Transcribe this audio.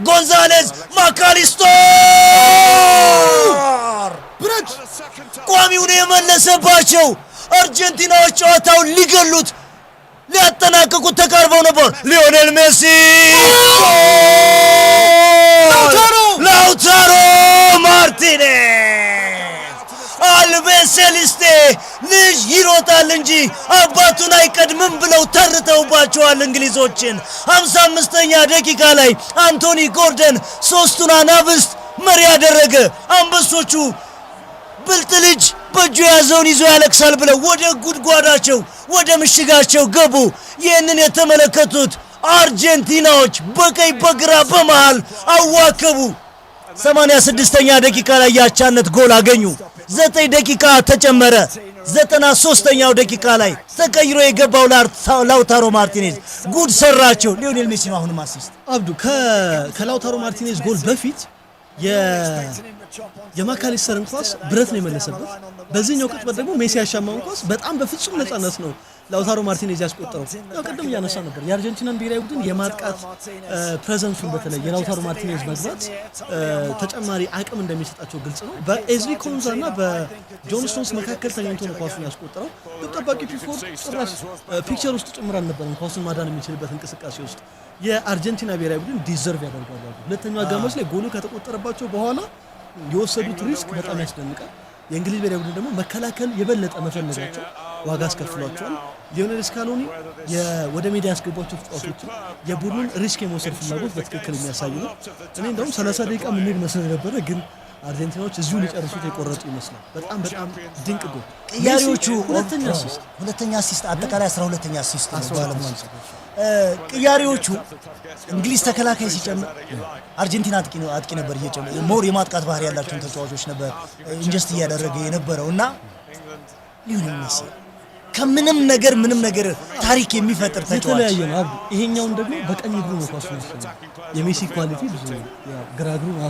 ጎንዛሌዝ ማካሊስቶር ብረት ቋሚውን የመለሰባቸው አርጀንቲናዎች ጨዋታውን ሊገሉት ሊያጠናቅቁት ተቃርበው ነበር። ሊዮኔል ሜሲ ላውታሮ ማርቲኔዝ አልቤሴሊስቴ ልጅ ይሮጣል እንጂ አባቱን አይቀድምም ብለው ተርተውባቸዋል እንግሊዞችን። 55ኛ ደቂቃ ላይ አንቶኒ ጎርደን ሶስቱን አናብስት መሪ ያደረገ። አንበሶቹ ብልጥ ልጅ በእጁ ያዘውን ይዞ ያለቅሳል ብለው ወደ ጉድጓዳቸው ወደ ምሽጋቸው ገቡ። ይህንን የተመለከቱት አርጀንቲናዎች በቀይ በግራ በመሃል አዋከቡ። 86ኛ ደቂቃ ላይ ያቻነት ጎል አገኙ። 9 ደቂቃ ተጨመረ። 93ኛው ደቂቃ ላይ ተቀይሮ የገባው ላውታሮ ማርቲኔዝ ጉድ ሰራቸው። ሊዮኔል ሜሲ ነው አሁንም አሲስት። አብዱ ከላውታሮ ማርቲኔዝ ጎል በፊት የማካሊስተርን ኳስ ብረት ነው የመለሰበት። በዚህኛው ቅጽበት ደግሞ ሜሲ ያሻማውን ኳስ በጣም በፍጹም ነፃነት ነው ላውታሮ ማርቲኔዝ ያስቆጠረው። ያው ቀደም እያነሳ ነበር የአርጀንቲናን ብሔራዊ ቡድን የማጥቃት ፕሬዘንሱን በተለይ የላውታሮ ማርቲኔዝ መግባት ተጨማሪ አቅም እንደሚሰጣቸው ግልጽ ነው። በኤዝሪ ኮንዛ እና በጆን ስቶንስ መካከል ተገኝቶ ነው ኳሱን ያስቆጠረው። ግብ ጠባቂ ፒክፎርድ ጭራሽ ፒክቸር ውስጥ ጭምር አልነበረም ኳሱን ማዳን የሚችልበት እንቅስቃሴ ውስጥ። የአርጀንቲና ብሔራዊ ቡድን ዲዘርቭ ያደርጋሉ። ሁለተኛው አጋማሽ ላይ ጎሉ ከተቆጠረባቸው በኋላ የወሰዱት ሪስክ በጣም ያስደንቃል። የእንግሊዝ ብሔራዊ ቡድን ደግሞ መከላከል የበለጠ መፈለጋቸው ዋጋ አስከፍሏቸዋል። ሊዮኔል ስካሎኒ ወደ ሜዳ ያስገቧቸው ተጫዋቾች የቡድኑን ሪስክ የመውሰድ ፍላጎት በትክክል የሚያሳይ ነው። እኔ እንደውም 30 ደቂቃ ምንሄድ መስሎ ነበረ፣ ግን አርጀንቲናዎች እዚሁ ሊጨርሱት የቆረጡ ይመስላል። በጣም ቅድንቅ ጎል። ቅያሪዎቹ ሁለተኛ አሲስት አጠቃላይ 12ኛ አሲስት ነው። ቅያሪዎቹ እንግሊዝ ተከላካይ ሲጨምር አርጀንቲና አጥቂ ነበር እየጨመረ ሞር የማጥቃት ባህሪ ያላቸውን ተጫዋቾች ነበር ኢንጀስት እያደረገ የነበረውና ሊዮኔል ሜሲ ከምንም ነገር ታሪክ የሚፈጥር ተጫዋች የተለያየ ነው። ይሄኛውን ደግሞ በቀኝ እግሩ ነው ኳስ ነው። የሜሲ ኳሊቲ ብዙ ነው። ግራ እግሩ